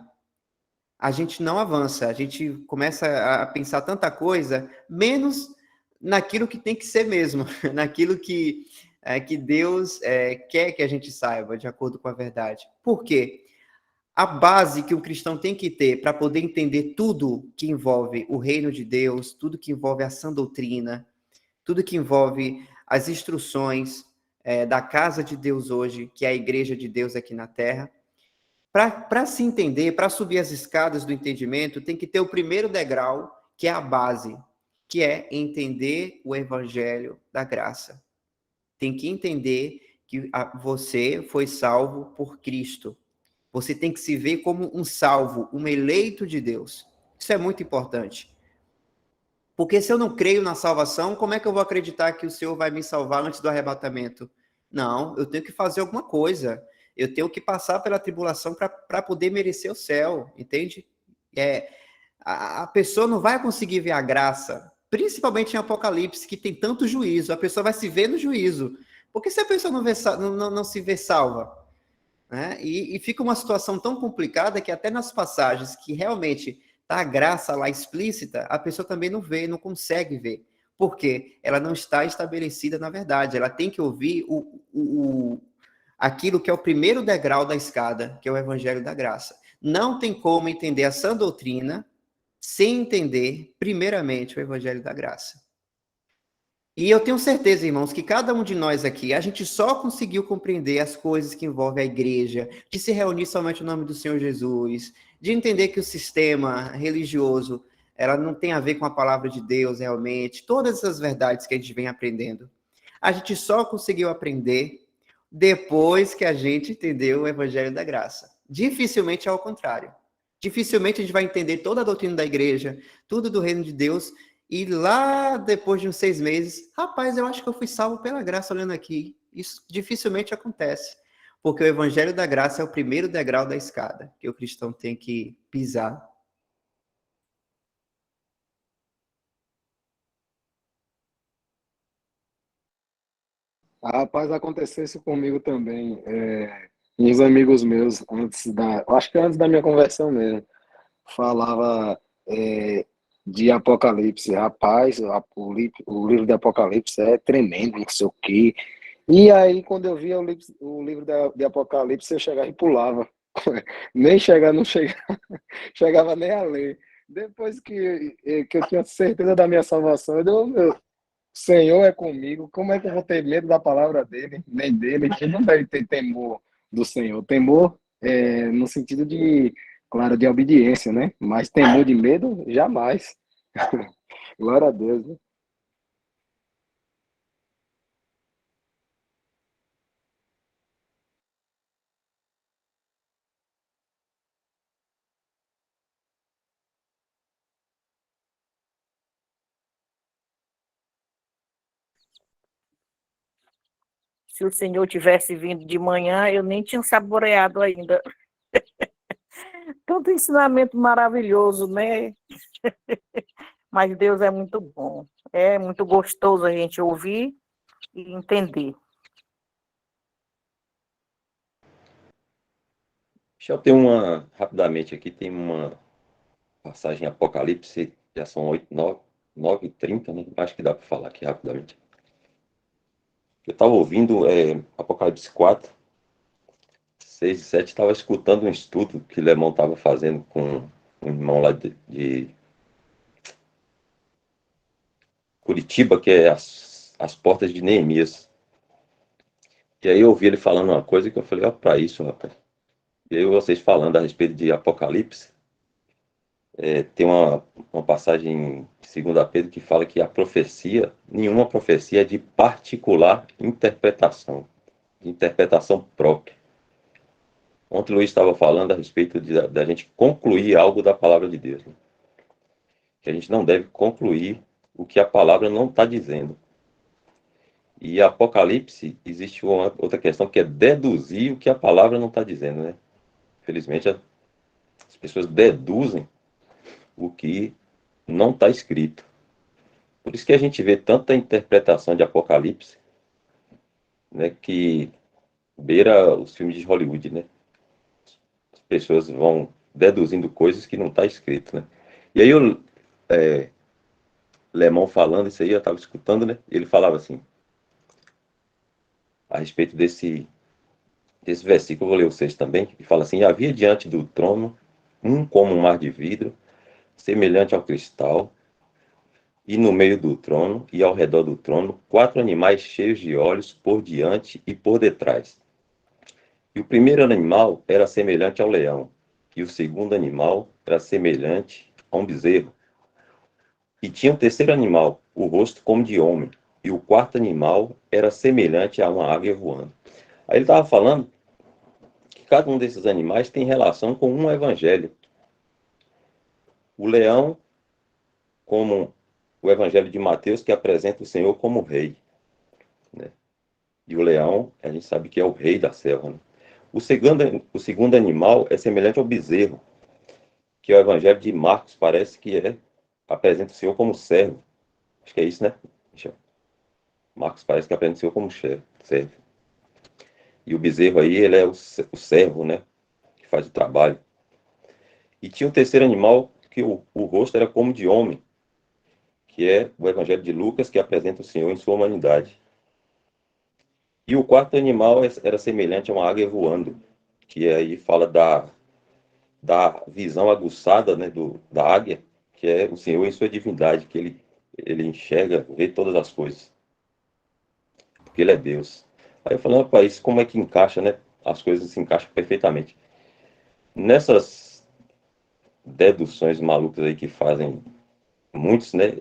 a gente não avança, a gente começa a pensar tanta coisa, menos naquilo que tem que ser mesmo, naquilo que Deus quer que a gente saiba, de acordo com a verdade. Por quê? A base que o cristão tem que ter para poder entender tudo que envolve o reino de Deus, tudo que envolve a sã doutrina, tudo que envolve as instruções da casa de Deus hoje, que é a igreja de Deus aqui na terra. Para se entender, para subir as escadas do entendimento, tem que ter o primeiro degrau, que é a base, que é entender o evangelho da graça. Tem que entender que você foi salvo por Cristo. Você tem que se ver como um salvo, um eleito de Deus. Isso é muito importante. Porque se eu não creio na salvação, como é que eu vou acreditar que o Senhor vai me salvar antes do arrebatamento? Não, eu tenho que fazer alguma coisa. Eu tenho que passar pela tribulação para poder merecer o céu, entende? A pessoa não vai conseguir ver a graça, principalmente em Apocalipse, que tem tanto juízo. A pessoa vai se ver no juízo. Porque se a pessoa não se vê salva? Né? E fica uma situação tão complicada que até nas passagens que realmente está a graça lá explícita, a pessoa também não vê, não consegue ver. Por quê? Ela não está estabelecida na verdade. Ela tem que ouvir aquilo que é o primeiro degrau da escada, que é o evangelho da graça. Não tem como entender a sã doutrina sem entender, primeiramente, o evangelho da graça. E eu tenho certeza, irmãos, que cada um de nós aqui, a gente só conseguiu compreender as coisas que envolvem a igreja, de se reunir somente no nome do Senhor Jesus, de entender que o sistema religioso, ela não tem a ver com a palavra de Deus realmente, todas essas verdades que a gente vem aprendendo. A gente só conseguiu aprender depois que a gente entendeu o evangelho da graça. Dificilmente é ao contrário. Dificilmente a gente vai entender toda a doutrina da igreja, tudo do reino de Deus, e lá, depois de uns 6 meses, rapaz, eu acho que eu fui salvo pela graça olhando aqui. Isso dificilmente acontece, porque o evangelho da graça é o primeiro degrau da escada que o cristão tem que pisar. Rapaz, aconteceu isso comigo também. Uns amigos meus, acho que antes da minha conversão mesmo, falava de Apocalipse. Rapaz, o livro de Apocalipse é tremendo, não sei o quê. E aí, quando eu via o livro de Apocalipse, eu chegava e pulava. Nem chegar, não chegava, chegava nem a ler. Depois que eu tinha certeza da minha salvação, meu Senhor é comigo, como é que eu vou ter medo da palavra dele, nem dele? Ele não deve ter temor do Senhor. Temor no sentido de, claro, de obediência, né? Mas temor de medo, jamais. Glória a Deus, né? Se o Senhor tivesse vindo de manhã, eu nem tinha saboreado ainda. Tanto ensinamento maravilhoso, né? Mas Deus é muito bom. É muito gostoso a gente ouvir e entender. Deixa eu ter uma, rapidamente aqui, tem uma passagem em Apocalipse, já são 9h30, né? Acho que dá para falar aqui rapidamente. Eu estava ouvindo Apocalipse 4, 6 e 7, estava escutando um estudo que o Lemão estava fazendo com um irmão lá de Curitiba, que é as portas de Neemias. E aí eu ouvi ele falando uma coisa que eu falei, ó, para isso, rapaz. E aí vocês falando a respeito de Apocalipse, tem uma passagem em 2 Pedro que fala que a profecia, nenhuma profecia é de particular interpretação, de interpretação própria. Ontem o Luiz estava falando a respeito da gente concluir algo da palavra de Deus, né? Que a gente não deve concluir o que a palavra não está dizendo. E Apocalipse, existe uma outra questão que é deduzir o que a palavra não está dizendo, né? Infelizmente, as pessoas deduzem o que não está escrito. Por isso que a gente vê tanta interpretação de Apocalipse, né, que beira os filmes de Hollywood, né? As pessoas vão deduzindo coisas que não está escrito, né? E aí o Lemão falando isso aí, eu estava escutando, né? Ele falava assim, a respeito desse versículo, eu vou ler o 6 também, que fala assim, havia diante do trono um como um mar de vidro, semelhante ao cristal, e no meio do trono e ao redor do trono, 4 animais cheios de olhos por diante e por detrás. E o primeiro animal era semelhante ao leão, e o segundo animal era semelhante a um bezerro. E tinha um terceiro animal, o rosto como de homem, e o quarto animal era semelhante a uma águia voando. Aí ele estava falando que cada um desses animais tem relação com um evangelho. O leão, como o evangelho de Mateus, que apresenta o Senhor como rei, né? E o leão, a gente sabe que é o rei da selva, né? O segundo animal é semelhante ao bezerro, que é o evangelho de Marcos, parece que apresenta o Senhor como servo. Acho que é isso, né, Michel? Marcos parece que apresenta o Senhor como servo. E o bezerro aí, ele é o servo, né, que faz o trabalho. E tinha um terceiro animal, que o rosto era como de homem, que é o evangelho de Lucas, que apresenta o Senhor em sua humanidade. E o quarto animal era semelhante a uma águia voando, que aí fala da visão aguçada, né, da águia, que é o Senhor em sua divindade, que ele enxerga, vê todas as coisas, porque ele é Deus. Aí eu falei, rapaz, como é que encaixa, né? As coisas se encaixam perfeitamente. Nessas deduções malucas aí que fazem muitos, né?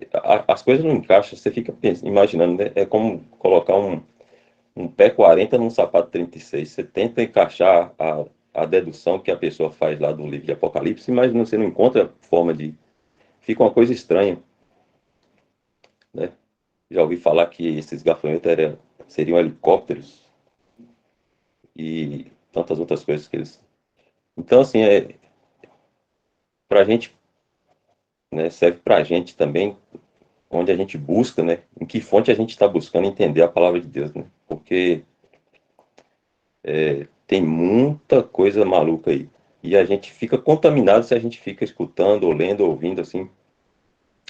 As coisas não encaixam, você fica imaginando, né? É como colocar um pé 40 num sapato 36. Você tenta encaixar a dedução que a pessoa faz lá do livro de Apocalipse, mas você não encontra forma de... Fica uma coisa estranha, né? Já ouvi falar que esses gafanhotos seriam helicópteros e tantas outras coisas que eles... Então, assim, pra gente, né, serve pra gente também, onde a gente busca, né? Em que fonte a gente está buscando entender a palavra de Deus, né? Porque tem muita coisa maluca aí. E a gente fica contaminado se a gente fica escutando, ou lendo, ou ouvindo, assim,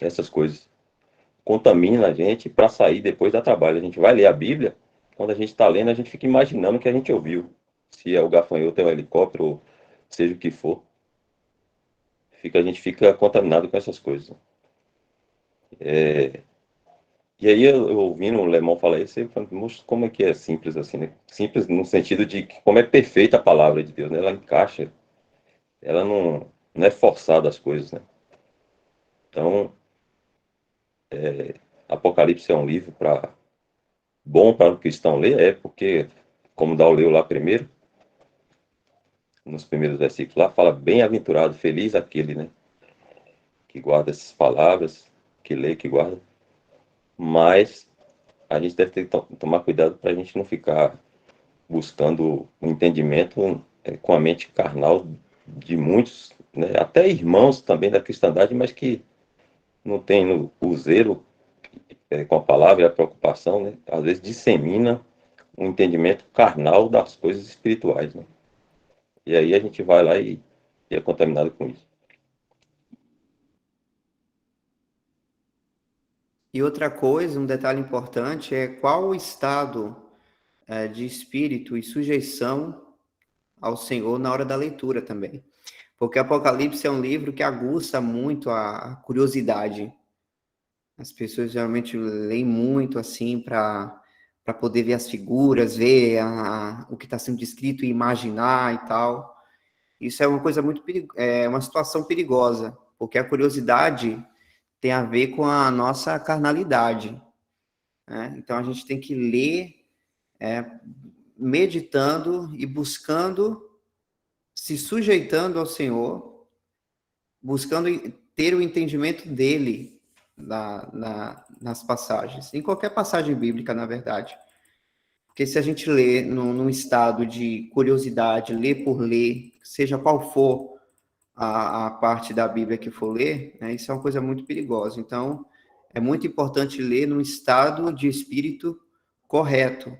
essas coisas. Contamina a gente para sair depois da trabalho. A gente vai ler a Bíblia, quando a gente está lendo, a gente fica imaginando o que a gente ouviu. Se é o gafanhoto, é o helicóptero, ou seja o que for. A gente fica contaminado com essas coisas. E aí, eu ouvindo o Lemão falar isso, eu falei, moço, como é que é simples assim, né? Simples no sentido de que como é perfeita a palavra de Deus, né? Ela encaixa, ela não é forçada as coisas, né? Então, Apocalipse é um livro bom para o cristão ler, porque, como Dal leu lá primeiro, nos primeiros versículos lá, fala bem-aventurado, feliz aquele, né? Que guarda essas palavras, que lê, que guarda. Mas a gente deve ter que tomar cuidado para a gente não ficar buscando o entendimento com a mente carnal de muitos, né? Até irmãos também da cristandade, mas que não tem o zelo com a palavra e a preocupação, né? Às vezes dissemina um entendimento carnal das coisas espirituais, né? E aí a gente vai lá e é contaminado com isso. E outra coisa, um detalhe importante é qual o estado de espírito e sujeição ao Senhor na hora da leitura também. Porque Apocalipse é um livro que aguça muito a curiosidade. As pessoas geralmente leem muito assim para poder ver as figuras, ver o que está sendo descrito e imaginar e tal. Isso é uma coisa muito é uma situação perigosa, porque a curiosidade tem a ver com a nossa carnalidade, né? Então a gente tem que ler, meditando e buscando, se sujeitando ao Senhor, buscando ter o entendimento dele nas passagens, em qualquer passagem bíblica, na verdade. Porque se a gente lê num estado de curiosidade, ler por ler, seja qual for a parte da Bíblia que for ler, né, isso é uma coisa muito perigosa. Então, é muito importante ler num estado de espírito correto,